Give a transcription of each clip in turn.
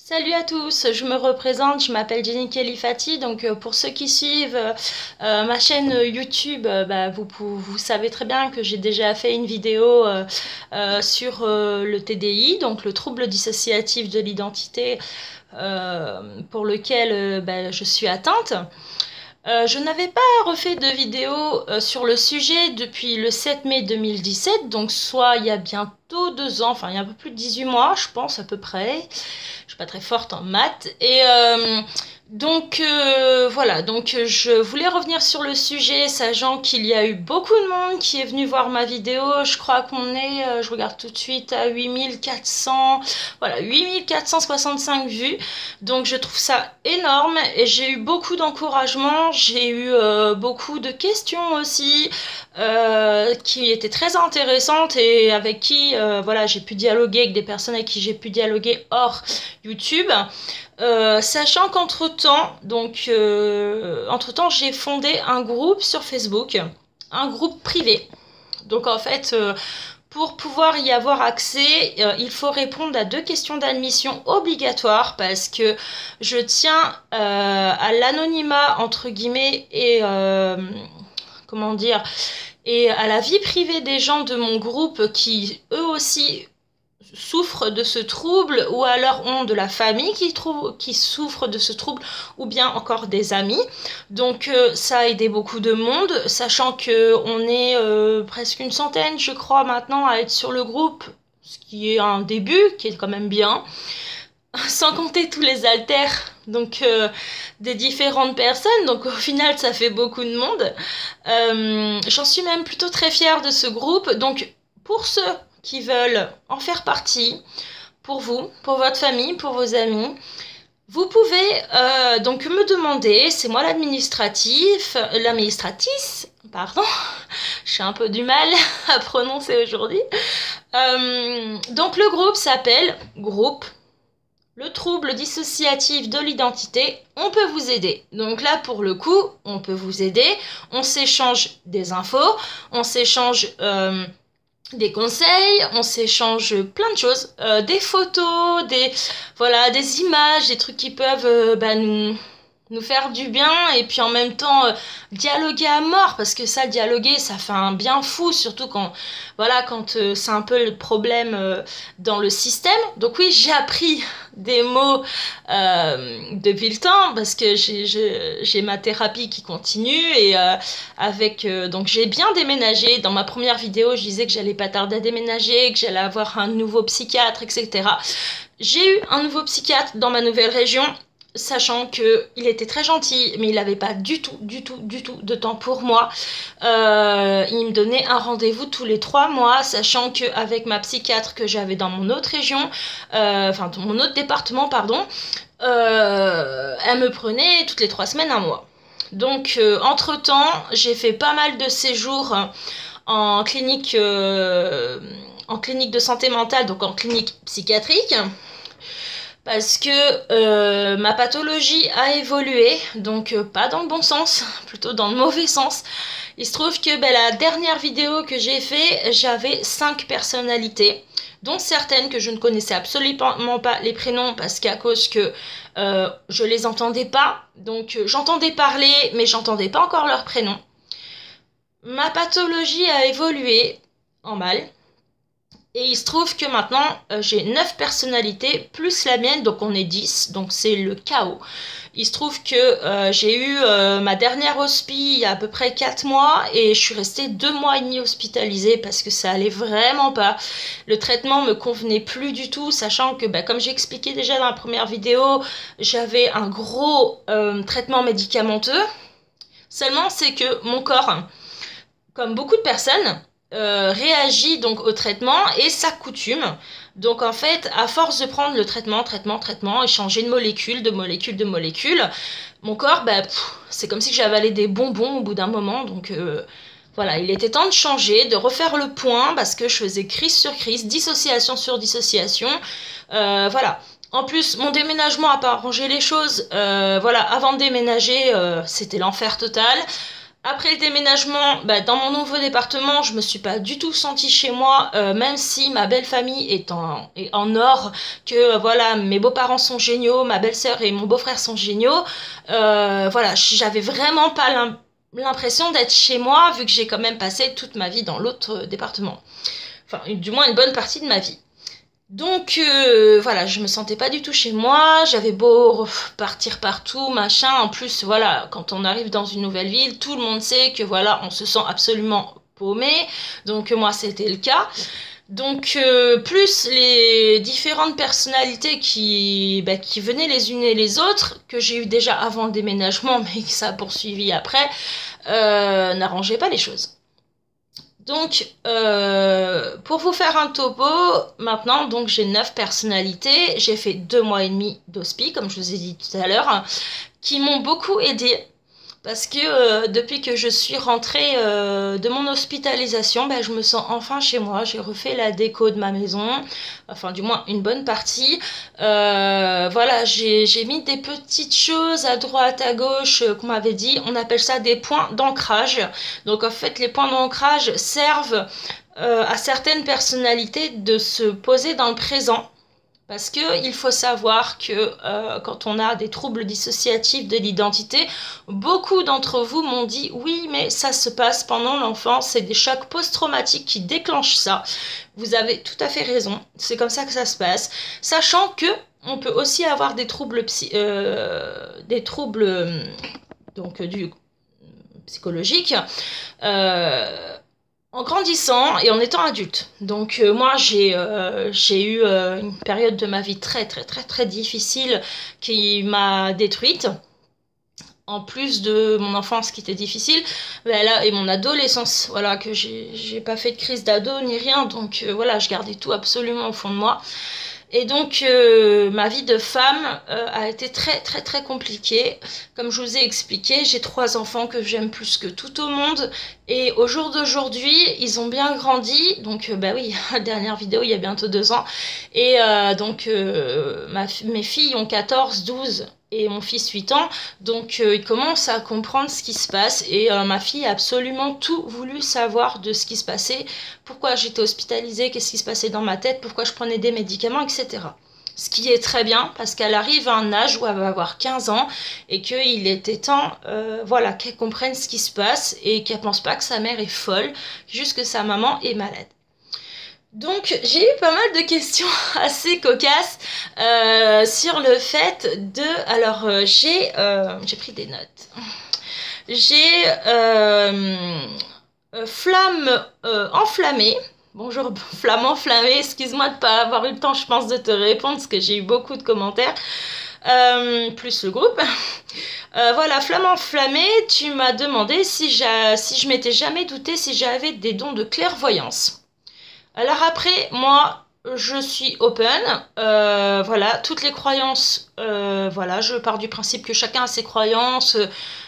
Salut à tous, je me représente, je m'appelle Jenny Kelifati. Donc pour ceux qui suivent ma chaîne YouTube, vous savez très bien que j'ai déjà fait une vidéo sur le TDI, donc le trouble dissociatif de l'identité, pour lequel je suis atteinte. Je n'avais pas refait de vidéo sur le sujet depuis le 7 mai 2017, donc soit il y a bientôt 2 ans, enfin il y a un peu plus de 18 mois, je pense à peu près. Je suis pas très forte en maths. Et voilà, donc je voulais revenir sur le sujet, sachant qu'il y a eu beaucoup de monde qui est venu voir ma vidéo. Je crois qu'on est, je regarde tout de suite, à 8400, voilà, 8465 vues. Donc je trouve ça énorme et j'ai eu beaucoup d'encouragement, j'ai eu beaucoup de questions aussi qui étaient très intéressantes et avec qui voilà, j'ai pu dialoguer avec des personnes avec qui j'ai pu dialoguer hors YouTube. Sachant qu'entre-temps, j'ai fondé un groupe sur Facebook, un groupe privé. Donc en fait, pour pouvoir y avoir accès, il faut répondre à 2 questions d'admission obligatoires parce que je tiens à l'anonymat entre guillemets et comment dire, et à la vie privée des gens de mon groupe qui eux aussi souffrent de ce trouble, ou alors ont de la famille qui souffre de ce trouble, ou bien encore des amis. Donc ça a aidé beaucoup de monde, sachant que on est presque une centaine, je crois, maintenant à être sur le groupe, ce qui est un début, qui est quand même bien, sans compter tous les alters, donc des différentes personnes. Donc au final ça fait beaucoup de monde. J'en suis même plutôt très fière de ce groupe. Donc pour ceux qui veulent en faire partie, pour vous, pour votre famille, pour vos amis, vous pouvez donc me demander, c'est moi l'administratrice, pardon, j'ai un peu du mal à prononcer aujourd'hui. Donc le groupe s'appelle Groupe le trouble dissociatif de l'identité, on peut vous aider. Donc là, pour le coup, on peut vous aider. On s'échange des infos, on s'échange des conseils, on s'échange plein de choses, des photos, des images, des trucs qui peuvent nous faire du bien, et puis en même temps dialoguer à mort, parce que ça, dialoguer, ça fait un bien fou, surtout quand c'est un peu le problème dans le système. Donc oui, j'ai appris des mots depuis le temps, parce que j'ai ma thérapie qui continue, et donc j'ai bien déménagé. Dans ma première vidéo, je disais que j'allais pas tarder à déménager, que j'allais avoir un nouveau psychiatre, etc. J'ai eu un nouveau psychiatre dans ma nouvelle région, sachant qu'il était très gentil, mais il n'avait pas du tout de temps pour moi. Il me donnait un rendez-vous tous les 3 mois, sachant qu'avec ma psychiatre que j'avais dans mon autre région, dans mon autre département, pardon, elle me prenait toutes les 3 semaines, un mois. Donc, entre-temps, j'ai fait pas mal de séjours en clinique de santé mentale, donc en clinique psychiatrique, parce que ma pathologie a évolué, donc pas dans le bon sens, plutôt dans le mauvais sens. Il se trouve que la dernière vidéo que j'ai fait, j'avais 5 personnalités, dont certaines que je ne connaissais absolument pas les prénoms, parce qu'à cause que je les entendais pas, donc j'entendais parler, mais j'entendais pas encore leurs prénoms. Ma pathologie a évolué en mal. Et il se trouve que maintenant, j'ai 9 personnalités, plus la mienne, donc on est 10, donc c'est le chaos. Il se trouve que j'ai eu ma dernière hospi il y a à peu près 4 mois, et je suis restée 2 mois et demi hospitalisée parce que ça allait vraiment pas. Le traitement me convenait plus du tout, sachant que, comme j'ai expliqué déjà dans la première vidéo, j'avais un gros traitement médicamenteux. Seulement, c'est que mon corps, comme beaucoup de personnes, réagit donc au traitement et s'accoutume. Donc en fait, à force de prendre le traitement, et changer de molécule, mon corps, c'est comme si j'avais avalé des bonbons au bout d'un moment. Donc voilà, il était temps de changer, de refaire le point, parce que je faisais crise sur crise, dissociation sur dissociation. Voilà. En plus, mon déménagement n'a pas arrangé les choses. Avant de déménager, c'était l'enfer total. Après le déménagement, dans mon nouveau département, je me suis pas du tout sentie chez moi, même si ma belle famille est en or, que voilà, mes beaux-parents sont géniaux, ma belle-sœur et mon beau-frère sont géniaux. Voilà, j'avais vraiment pas l'impression d'être chez moi, vu que j'ai quand même passé toute ma vie dans l'autre département. Enfin, du moins une bonne partie de ma vie. Donc voilà, je me sentais pas du tout chez moi, j'avais beau partir partout, machin, en plus voilà, quand on arrive dans une nouvelle ville, tout le monde sait que voilà, on se sent absolument paumé, donc moi c'était le cas. Donc plus les différentes personnalités qui venaient les unes et les autres, que j'ai eu déjà avant le déménagement, mais que ça a poursuivi après, n'arrangeaient pas les choses. Donc, pour vous faire un topo, maintenant, donc j'ai 9 personnalités. J'ai fait 2 mois et demi d'hospi, comme je vous ai dit tout à l'heure, qui m'ont beaucoup aidé. Parce que depuis que je suis rentrée de mon hospitalisation, je me sens enfin chez moi. J'ai refait la déco de ma maison, enfin du moins une bonne partie. Voilà, j'ai mis des petites choses à droite, à gauche, qu'on m'avait dit. On appelle ça des points d'ancrage. Donc en fait, les points d'ancrage servent à certaines personnalités de se poser dans le présent. Parce que il faut savoir que quand on a des troubles dissociatifs de l'identité, beaucoup d'entre vous m'ont dit oui, mais ça se passe pendant l'enfance, c'est des chocs post-traumatiques qui déclenchent ça. Vous avez tout à fait raison, c'est comme ça que ça se passe. Sachant que on peut aussi avoir des troubles psychologiques. En grandissant et en étant adulte. Donc moi j'ai eu une période de ma vie très très très très difficile qui m'a détruite. En plus de mon enfance qui était difficile, là, et mon adolescence, voilà, que j'ai pas fait de crise d'ado ni rien, donc voilà, je gardais tout absolument au fond de moi. Et donc, ma vie de femme a été très très très compliquée. Comme je vous ai expliqué, j'ai 3 enfants que j'aime plus que tout au monde. Et au jour d'aujourd'hui, ils ont bien grandi. Donc, oui, la dernière vidéo, il y a bientôt 2 ans. Et donc, mes filles ont 14, 12 et mon fils 8 ans. Donc, ils commencent à comprendre ce qui se passe. Et ma fille a absolument tout voulu savoir de ce qui se passait. Pourquoi j'étais hospitalisée, qu'est-ce qui se passait dans ma tête, pourquoi je prenais des médicaments, etc. Ce qui est très bien, parce qu'elle arrive à un âge où elle va avoir 15 ans et qu'il était temps voilà, qu'elle comprenne ce qui se passe et qu'elle pense pas que sa mère est folle, juste que sa maman est malade. Donc j'ai eu pas mal de questions assez cocasses sur le fait de... Alors j'ai pris des notes. J'ai flamme enflammée. Bonjour flamme enflammée, excuse-moi de ne pas avoir eu le temps, je pense, de te répondre parce que j'ai eu beaucoup de commentaires, plus le groupe. Voilà, flamme enflammée, tu m'as demandé si je m'étais jamais douté si j'avais des dons de clairvoyance. Alors après, moi, je suis open, voilà, toutes les croyances, voilà, je pars du principe que chacun a ses croyances,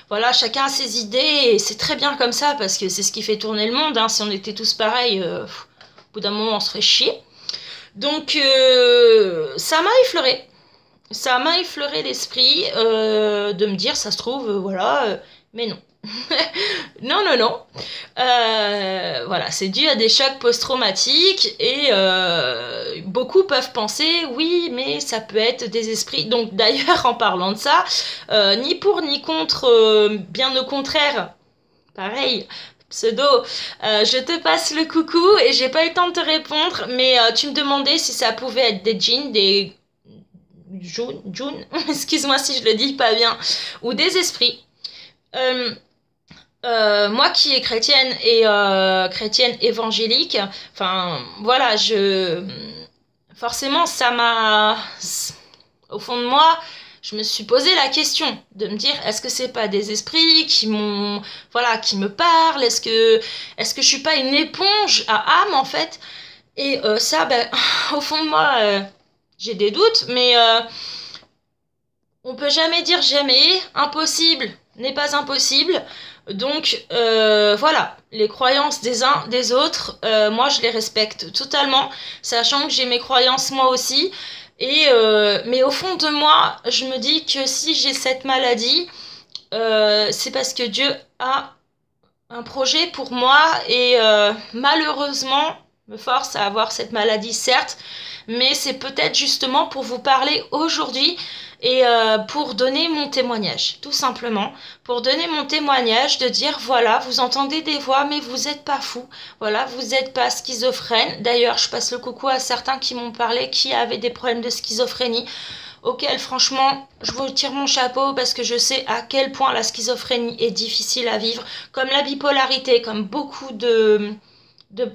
voilà, chacun a ses idées, et c'est très bien comme ça, parce que c'est ce qui fait tourner le monde, hein. Si on était tous pareils, au bout d'un moment, on se ferait chier. Donc, ça m'a effleuré. Ça m'a effleuré l'esprit de me dire, ça se trouve, voilà, mais non. Non, non, non. Voilà, c'est dû à des chocs post-traumatiques et beaucoup peuvent penser, oui, mais ça peut être des esprits. Donc d'ailleurs, en parlant de ça, ni pour ni contre, bien au contraire, pareil, pseudo, je te passe le coucou et j'ai pas eu le temps de te répondre, mais tu me demandais si ça pouvait être des djinns, des... June, excuse-moi si je le dis pas bien, ou des esprits. Moi qui est chrétienne et chrétienne évangélique, enfin voilà, forcément ça m'a, au fond de moi, je me suis posé la question de me dire, est-ce que c'est pas des esprits qui m'ont, voilà, qui me parlent, est-ce que je suis pas une éponge à âme en fait? Et ça, au fond de moi, j'ai des doutes, mais on peut jamais dire jamais, impossible n'est pas impossible. Donc voilà, les croyances des uns des autres, moi je les respecte totalement, sachant que j'ai mes croyances moi aussi. Et mais au fond de moi, je me dis que si j'ai cette maladie, c'est parce que Dieu a un projet pour moi et malheureusement me force à avoir cette maladie, certes, mais c'est peut-être justement pour vous parler aujourd'hui et pour donner mon témoignage, tout simplement. Pour donner mon témoignage, de dire voilà, vous entendez des voix, mais vous n'êtes pas fou. Voilà, vous n'êtes pas schizophrène. D'ailleurs, je passe le coucou à certains qui m'ont parlé, qui avaient des problèmes de schizophrénie, auquel franchement je vous tire mon chapeau parce que je sais à quel point la schizophrénie est difficile à vivre, comme la bipolarité, comme beaucoup de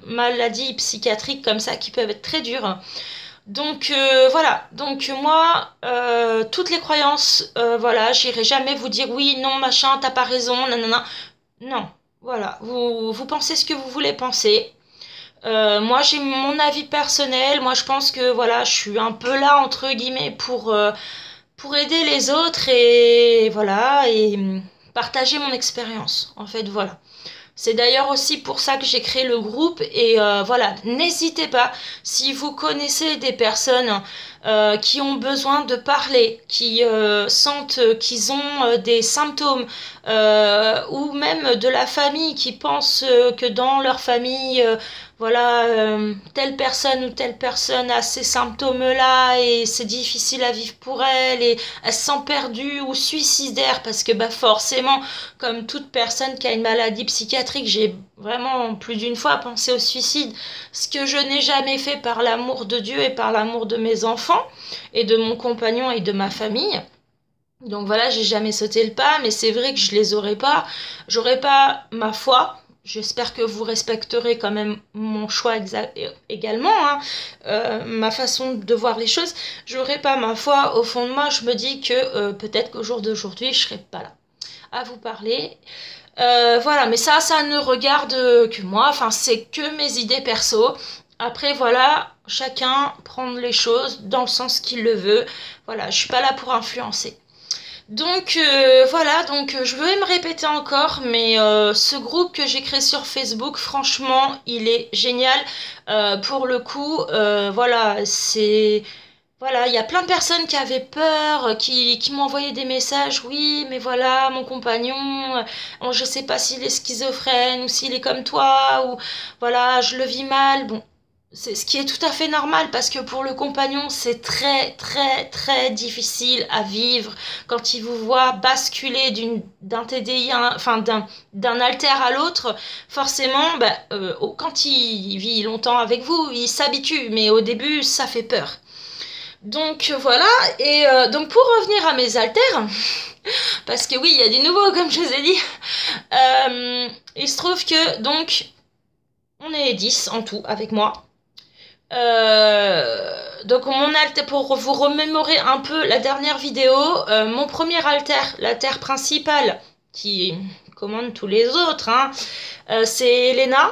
maladies psychiatriques comme ça qui peuvent être très dures. Donc voilà, donc moi, toutes les croyances, voilà, j'irai jamais vous dire oui, non, machin, t'as pas raison, nanana. Non, voilà, vous pensez ce que vous voulez penser. Moi, j'ai mon avis personnel. Moi, je pense que voilà, je suis un peu là entre guillemets pour aider les autres et voilà et partager mon expérience. En fait, voilà. C'est d'ailleurs aussi pour ça que j'ai créé le groupe et voilà, n'hésitez pas si vous connaissez des personnes qui ont besoin de parler, qui sentent qu'ils ont des symptômes ou même de la famille qui pensent que dans leur famille, voilà, telle personne ou telle personne a ces symptômes-là et c'est difficile à vivre pour elle et elle se sent perdue ou suicidaire parce que bah forcément, comme toute personne qui a une maladie psychiatrique, j'ai vraiment plus d'une fois pensé au suicide, ce que je n'ai jamais fait par l'amour de Dieu et par l'amour de mes enfants et de mon compagnon et de ma famille. Donc voilà, j'ai jamais sauté le pas, mais c'est vrai que je les aurais pas. J'aurais pas ma foi. J'espère que vous respecterez quand même mon choix également, hein, ma façon de voir les choses. J'aurais pas ma foi. Au fond de moi, je me dis que peut-être qu'au jour d'aujourd'hui, je serai pas là à vous parler. Voilà, mais ça ne regarde que moi. Enfin, c'est que mes idées perso. Après, voilà, chacun prend les choses dans le sens qu'il le veut. Voilà, je suis pas là pour influencer. Donc voilà, donc je vais me répéter encore, mais ce groupe que j'ai créé sur Facebook, franchement, il est génial. Pour le coup, voilà, c'est... Voilà, il y a plein de personnes qui avaient peur, qui m'ont envoyé des messages. Oui, mais voilà, mon compagnon, je sais pas s'il est schizophrène ou s'il est comme toi, ou voilà, je le vis mal. Bon, c'est ce qui est tout à fait normal parce que pour le compagnon, c'est très, très, très difficile à vivre quand il vous voit basculer d'un TDI, enfin d'un alter à l'autre. Forcément, bah, quand il vit longtemps avec vous, il s'habitue, mais au début, ça fait peur. Donc voilà, et donc pour revenir à mes haltères, parce que oui, il y a du nouveau comme je vous ai dit, il se trouve que donc on est 10 en tout avec moi. Donc mon haltère, pour vous remémorer un peu la dernière vidéo, mon premier haltère, l'haltère principale qui commande tous les autres, hein, c'est Elena.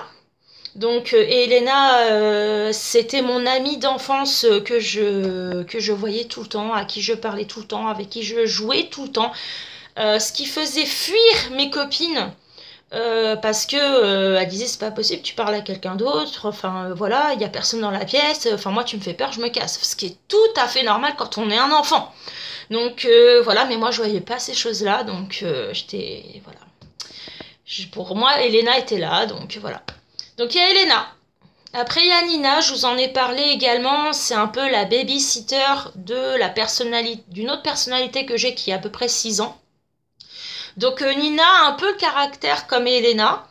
Donc Elena, c'était mon amie d'enfance que je voyais tout le temps, à qui je parlais tout le temps, avec qui je jouais tout le temps. Ce qui faisait fuir mes copines parce que elle disait c'est pas possible, tu parles à quelqu'un d'autre, enfin voilà, il y a personne dans la pièce, enfin moi tu me fais peur, je me casse. Ce qui est tout à fait normal quand on est un enfant. Donc voilà, mais moi je voyais pas ces choses-là, donc j'étais voilà. Pour moi, Elena était là, donc voilà. Donc il y a Elena. Après il y a Nina, je vous en ai parlé également, c'est un peu la babysitter de la personnalité, d'une autre personnalité que j'ai qui a à peu près 6 ans. Donc Nina a un peu le caractère comme Elena,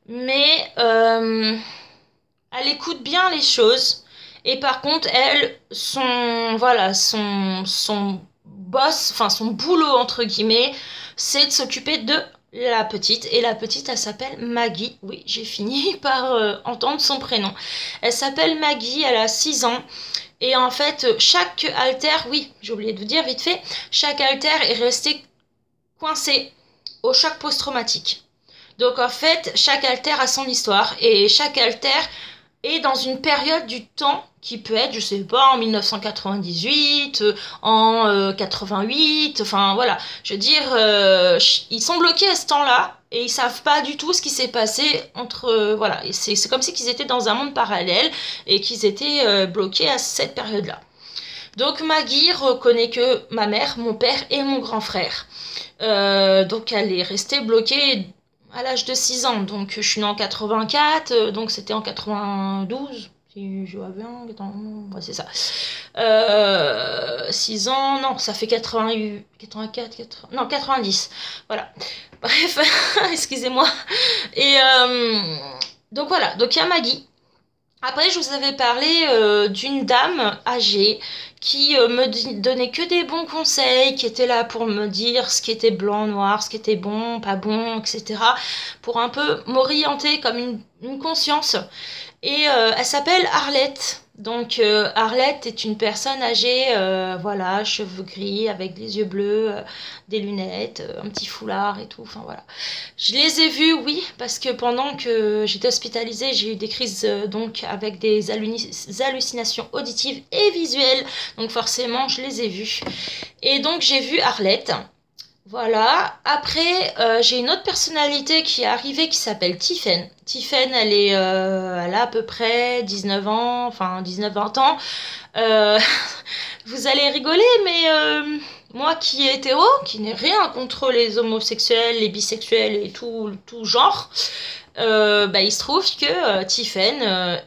mais elle écoute bien les choses. Et par contre, elle, voilà, son boss, enfin son boulot entre guillemets, c'est de s'occuper de la petite. Et la petite, elle s'appelle Maggie. Oui, j'ai fini par entendre son prénom. Elle s'appelle Maggie, elle a 6 ans. Et en fait, chaque haltère, oui, j'ai oublié de vous dire vite fait, chaque haltère est resté coincé au choc post-traumatique. Donc en fait, chaque haltère a son histoire et chaque haltère est dans une période du temps qui peut être, je sais pas, en 1998, en 88, enfin voilà. Je veux dire, ils sont bloqués à ce temps-là et ils savent pas du tout ce qui s'est passé entre... voilà, c'est comme si qu'ils étaient dans un monde parallèle et qu'ils étaient bloqués à cette période-là. Donc Maggie reconnaît que ma mère, mon père et mon grand frère. Donc elle est restée bloquée à l'âge de 6 ans. Donc je suis née en 84, donc c'était en 92. Si je vois bien, ouais, c'est ça. 6 ans, non, ça fait 88, 84, 80, non, 90. Voilà. Bref, excusez-moi. Et donc voilà, donc il y a Maggie. Après, je vous avais parlé d'une dame âgée qui me donnait que des bons conseils, qui était là pour me dire ce qui était blanc, noir, ce qui était bon, pas bon, etc. Pour un peu m'orienter comme une conscience. Et elle s'appelle Arlette. Donc Arlette est une personne âgée, voilà, cheveux gris avec des yeux bleus, des lunettes, un petit foulard et tout, enfin voilà. Je les ai vus, oui, parce que pendant que j'étais hospitalisée, j'ai eu des crises donc avec des hallucinations auditives et visuelles, donc forcément je les ai vus. Et donc j'ai vu Arlette. Voilà. Après, j'ai une autre personnalité qui est arrivée qui s'appelle Tiffen. Tiffen, elle a à peu près 19 ans, enfin 19-20 ans. Euh, vous allez rigoler, mais moi qui est hétéro, qui n'ai rien contre les homosexuels, les bisexuels et tout genre, bah, il se trouve que Tiffen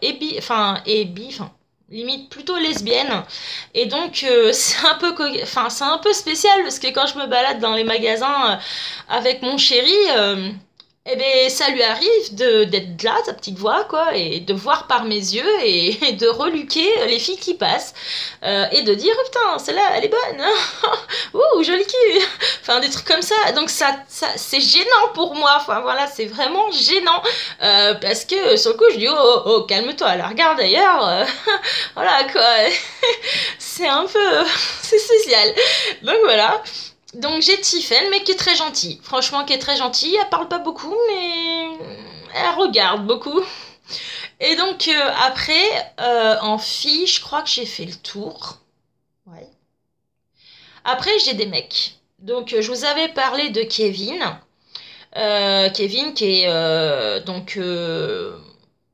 limite plutôt lesbienne, et donc c'est un peu c'est un peu spécial parce que quand je me balade dans les magasins avec mon chéri, eh ben ça lui arrive d'être là, sa petite voix quoi, et de voir par mes yeux et de reluquer les filles qui passent et de dire oh, putain celle-là elle est bonne, ouh joli cul, enfin des trucs comme ça. Donc ça c'est gênant pour moi, enfin voilà, c'est vraiment gênant parce que sur le coup je dis oh calme-toi, la regarde ailleurs, voilà quoi. C'est un peu c'est spécial, donc voilà. Donc j'ai Tiffen, mais qui est très gentille. Franchement, qui est très gentille. Elle parle pas beaucoup, mais elle regarde beaucoup. Et donc après, en fille, je crois que j'ai fait le tour. Ouais. Après, j'ai des mecs. Donc je vous avais parlé de Kevin. Kevin qui est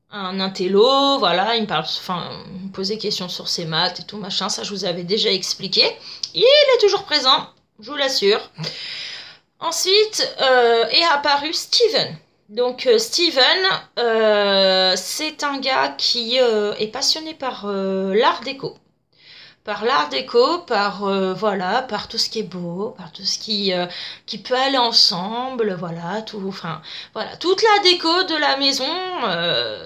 un intello, voilà, il me parle, enfin, il me posait des questions sur ses maths et tout machin, ça je vous avais déjà expliqué. Il est toujours présent. Je vous l'assure. Ensuite est apparu Steven. Donc Steven, c'est un gars qui est passionné par l'art déco. Par l'art déco, voilà, par tout ce qui est beau, par tout ce qui peut aller ensemble, voilà, tout, enfin, voilà, toute la déco de la maison,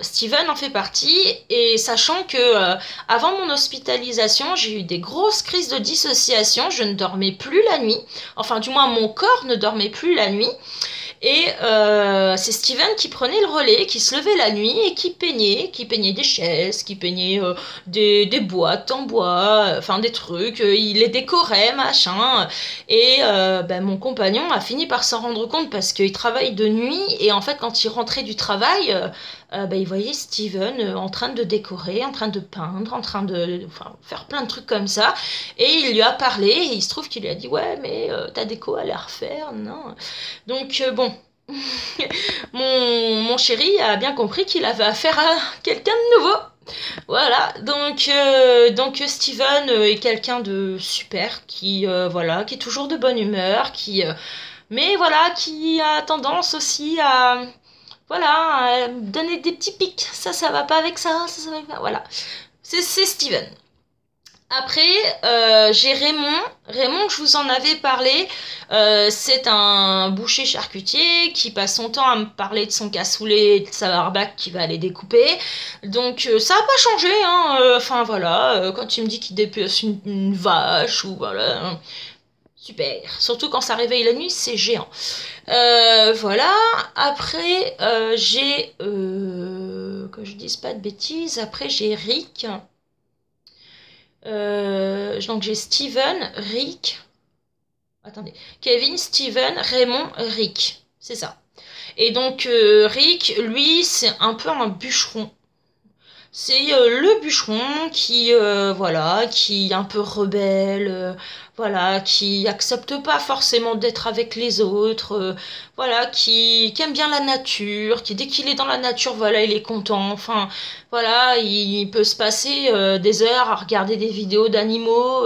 Steven en fait partie. Et sachant que avant mon hospitalisation, j'ai eu des grosses crises de dissociation, je ne dormais plus la nuit, enfin du moins mon corps ne dormait plus la nuit. Et c'est Steven qui prenait le relais, qui se levait la nuit et qui peignait des chaises, qui peignait des boîtes en bois, enfin des trucs, il les décorait, machin. Et ben, mon compagnon a fini par s'en rendre compte parce qu'il travaille de nuit et en fait quand il rentrait du travail, ben, il voyait Steven en train de décorer, en train de peindre, en train de faire plein de trucs comme ça. Et il lui a parlé et il se trouve qu'il lui a dit ouais mais ta déco elle est à refaire, non. Donc bon, mon chéri a bien compris qu'il avait affaire à quelqu'un de nouveau. Voilà, donc Steven est quelqu'un de super qui voilà, qui est toujours de bonne humeur, mais voilà, qui a tendance aussi à voilà, à donner des petits pics. Ça va pas avec ça va avec ça. Voilà, c'est Steven. Après, j'ai Raymond, je vous en avais parlé. C'est un boucher charcutier qui passe son temps à me parler de son cassoulet et de sa barbaque qu'il va aller découper. Donc ça n'a pas changé, hein. Enfin voilà, quand il me dit qu'il dépece une vache ou voilà. Super. Surtout quand ça réveille la nuit, c'est géant. Voilà. Après, j'ai... que je dise pas de bêtises. Après, j'ai Rick. Donc j'ai Steven, Rick, attendez, Kevin, Steven, Raymond, Rick, c'est ça. Et donc Rick, lui, c'est un peu un bûcheron. C'est le bûcheron qui, voilà, qui est un peu rebelle, voilà, qui accepte pas forcément d'être avec les autres, voilà, qui aime bien la nature, qui dès qu'il est dans la nature, voilà, il est content. Enfin, voilà, il peut se passer des heures à regarder des vidéos d'animaux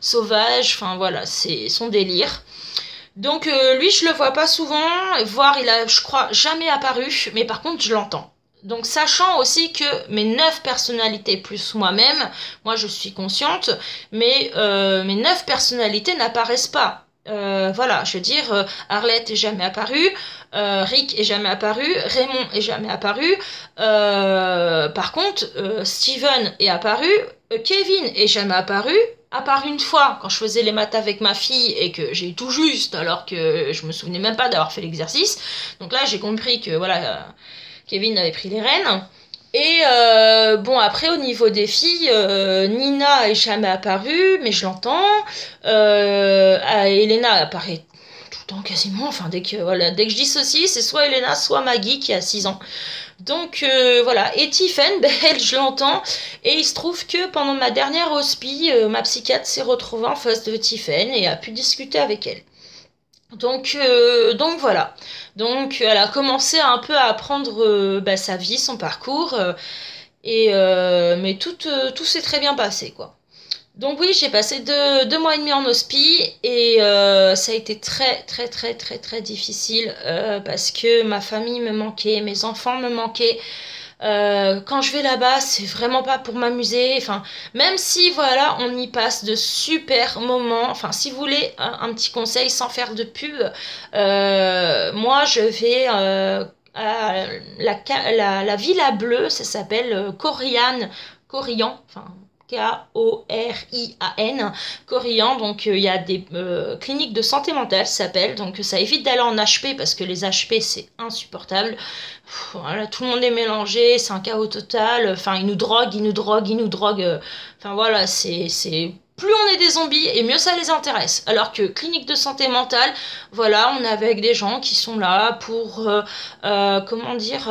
sauvages. Enfin, voilà, c'est son délire. Donc lui, je le vois pas souvent, voire il a, je crois, jamais apparu, mais par contre, je l'entends. Donc sachant aussi que mes 9 personnalités plus moi-même, moi je suis consciente, mais mes 9 personnalités n'apparaissent pas. Voilà, je veux dire, Arlette est jamais apparue, Rick est jamais apparu, Raymond est jamais apparu. Par contre, Steven est apparu, Kevin est jamais apparu, à part une fois, quand je faisais les maths avec ma fille et que j'ai eu tout juste, alors que je me souvenais même pas d'avoir fait l'exercice. Donc là, j'ai compris que voilà, Kevin avait pris les rênes. Et bon, après, au niveau des filles, Nina est jamais apparue, mais je l'entends. Elena apparaît tout le temps quasiment. Enfin, voilà, dès que je dissocie, c'est soit Elena, soit Maggie qui a 6 ans. Donc voilà, et Tiffen, ben, elle, je l'entends, et il se trouve que pendant ma dernière hospi, ma psychiatre s'est retrouvée en face de Tiffen et a pu discuter avec elle. Donc voilà. Donc elle a commencé un peu à apprendre sa vie, son parcours, mais tout s'est très bien passé, quoi. Donc oui, j'ai passé 2 mois et demi en hospi et ça a été très très très très très difficile parce que ma famille me manquait, mes enfants me manquaient. Quand je vais là-bas, c'est vraiment pas pour m'amuser. Enfin, même si voilà, on y passe de super moments. Enfin, si vous voulez un petit conseil sans faire de pub, moi je vais à la Villa Bleue, ça s'appelle Corian, enfin K-O-R-I-A-N, Corian. Donc il y a des cliniques de santé mentale, ça s'appelle. Donc ça évite d'aller en HP parce que les HP c'est insupportable. Voilà, tout le monde est mélangé, c'est un chaos total. Enfin, ils nous droguent, ils nous droguent, ils nous droguent. Enfin voilà, c'est plus on est des zombies et mieux ça les intéresse. Alors que clinique de santé mentale, voilà, on est avec des gens qui sont là pour, comment dire,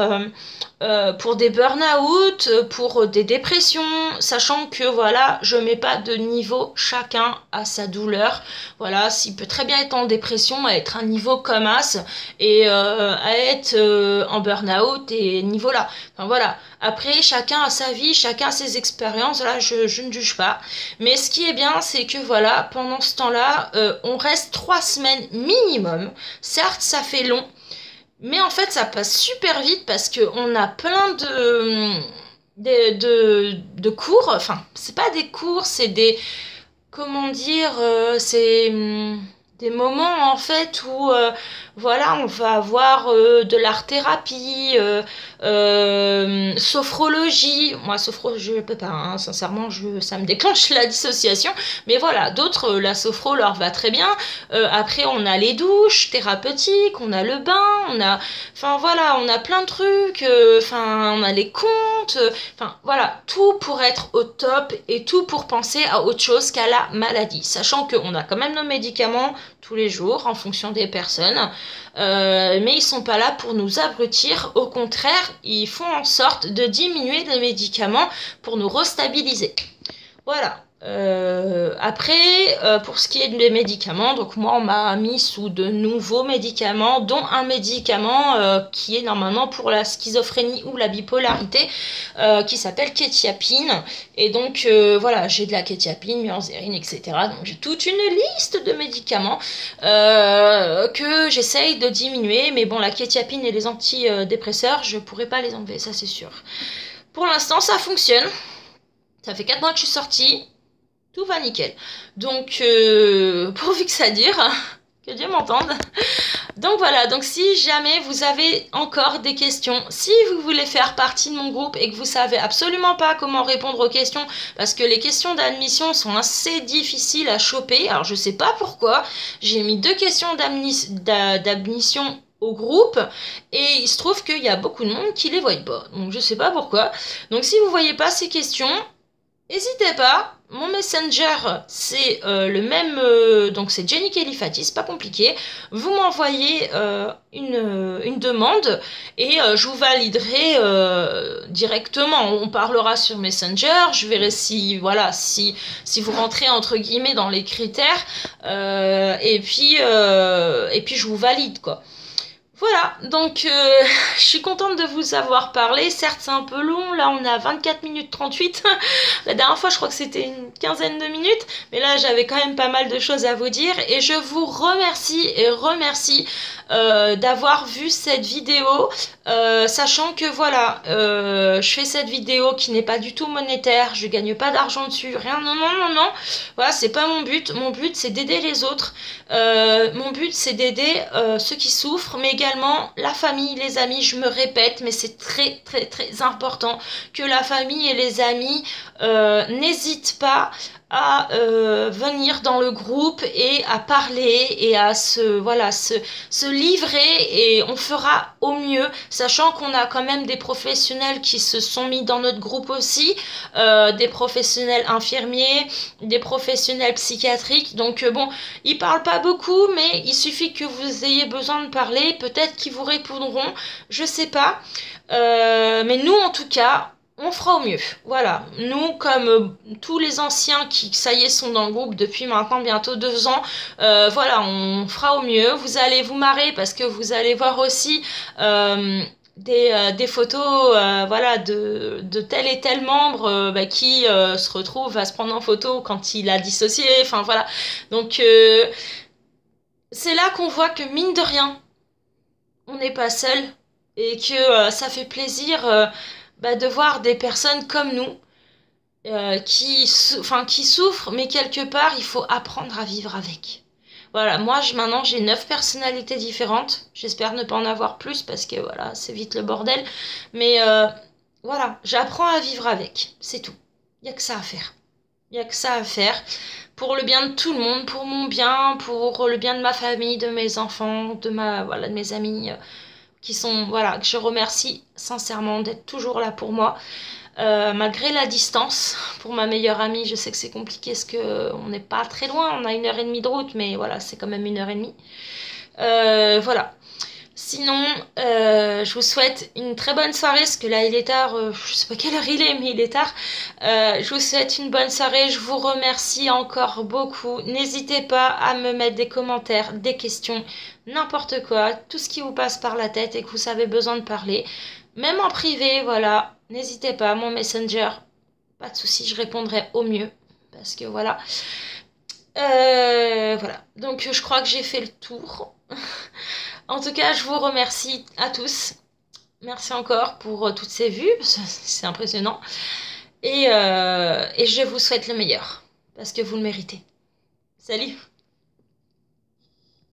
pour des burn-out, pour des dépressions, sachant que voilà, je mets pas de niveau, chacun à sa douleur. Voilà, s'il peut très bien être en dépression, à être un niveau comme as, et à être en burn-out et niveau là. Enfin voilà, après chacun a sa vie, chacun a ses expériences, là je ne juge pas. Mais ce qui est bien, c'est que voilà, pendant ce temps-là, on reste 3 semaines minimum. Certes, ça fait long. Mais en fait, ça passe super vite parce qu'on a plein de cours. Enfin, c'est pas des cours, c'est des... Comment dire, c'est des moments en fait où voilà, on va avoir de l'art-thérapie, sophrologie. Moi, sophro, je peux pas, hein, sincèrement, ça me déclenche la dissociation. Mais voilà, d'autres, la sophro leur va très bien. Après, on a les douches thérapeutiques, on a le bain, enfin voilà, on a plein de trucs. Enfin, on a les comptes. Enfin voilà, tout pour être au top et tout pour penser à autre chose qu'à la maladie. Sachant qu'on a quand même nos médicaments tous les jours en fonction des personnes. Mais ils sont pas là pour nous abrutir. Au contraire, ils font en sorte de diminuer les médicaments pour nous restabiliser. Voilà. Après, pour ce qui est des médicaments, donc moi on m'a mis sous de nouveaux médicaments, dont un médicament qui est normalement pour la schizophrénie ou la bipolarité, qui s'appelle kétiapine. Et donc voilà, j'ai de la kétiapine, murenzérine, etc. Donc j'ai toute une liste de médicaments que j'essaye de diminuer. Mais bon, la kétiapine et les antidépresseurs, je pourrais pas les enlever, ça c'est sûr. Pour l'instant, ça fonctionne. Ça fait 4 mois que je suis sortie. Tout va nickel. Donc, pourvu que ça dure, que Dieu m'entende. Donc voilà, donc si jamais vous avez encore des questions, si vous voulez faire partie de mon groupe et que vous savez absolument pas comment répondre aux questions, parce que les questions d'admission sont assez difficiles à choper, alors je sais pas pourquoi, j'ai mis 2 questions d'admission au groupe et il se trouve qu'il y a beaucoup de monde qui les voit pas, donc je sais pas pourquoi. Donc si vous voyez pas ces questions, n'hésitez pas, mon messenger c'est le même, donc c'est Jenny Kelifatis, pas compliqué. Vous m'envoyez une demande et je vous validerai directement. On parlera sur Messenger, je verrai si voilà si vous rentrez entre guillemets dans les critères et puis je vous valide quoi. Voilà, donc je suis contente de vous avoir parlé. Certes, c'est un peu long. Là, on est à 24 minutes 38. La dernière fois, je crois que c'était une quinzaine de minutes. Mais là, j'avais quand même pas mal de choses à vous dire. Et je vous remercie et remercie d'avoir vu cette vidéo. Sachant que voilà, je fais cette vidéo qui n'est pas du tout monétaire. Je gagne pas d'argent dessus. Rien, non, non, non, non. Voilà, c'est pas mon but. Mon but, c'est d'aider les autres. Mon but, c'est d'aider ceux qui souffrent, mais également la famille, les amis. Je me répète, mais c'est très, très, très important que la famille et les amis n'hésitent pas à venir dans le groupe et à parler et à se livrer, et on fera au mieux, sachant qu'on a quand même des professionnels qui se sont mis dans notre groupe aussi, des professionnels infirmiers, des professionnels psychiatriques. Donc bon, ils parlent pas beaucoup, mais il suffit que vous ayez besoin de parler, peut-être qu'ils vous répondront, je sais pas. Mais nous, en tout cas, on fera au mieux. Voilà. Nous, comme tous les anciens qui, ça y est, sont dans le groupe depuis maintenant bientôt 2 ans, voilà, on fera au mieux. Vous allez vous marrer parce que vous allez voir aussi des photos voilà, de tel et tel membre qui se retrouve à se prendre en photo quand il a dissocié. Enfin, voilà. Donc, c'est là qu'on voit que, mine de rien, on n'est pas seul et que ça fait plaisir de voir des personnes comme nous qui souffrent, mais quelque part, il faut apprendre à vivre avec. Voilà, moi maintenant j'ai 9 personnalités différentes. J'espère ne pas en avoir plus parce que voilà, c'est vite le bordel. Mais voilà, j'apprends à vivre avec, c'est tout. Il n'y a que ça à faire. Il n'y a que ça à faire pour le bien de tout le monde, pour mon bien, pour le bien de ma famille, de mes enfants, de mes amis qui sont, voilà, que je remercie sincèrement d'être toujours là pour moi. Malgré la distance, pour ma meilleure amie, je sais que c'est compliqué parce qu'on n'est pas très loin, on a 1h30 de route, mais voilà, c'est quand même 1h30. Voilà. Sinon, je vous souhaite une très bonne soirée, parce que là il est tard, je sais pas quelle heure il est, mais il est tard. Je vous souhaite une bonne soirée, je vous remercie encore beaucoup. N'hésitez pas à me mettre des commentaires, des questions, n'importe quoi, tout ce qui vous passe par la tête et que vous avez besoin de parler. Même en privé, voilà, n'hésitez pas, mon Messenger, pas de souci, je répondrai au mieux. Parce que voilà. Voilà, donc je crois que j'ai fait le tour. En tout cas, je vous remercie à tous. Merci encore pour toutes ces vues, c'est impressionnant. Et je vous souhaite le meilleur, parce que vous le méritez. Salut!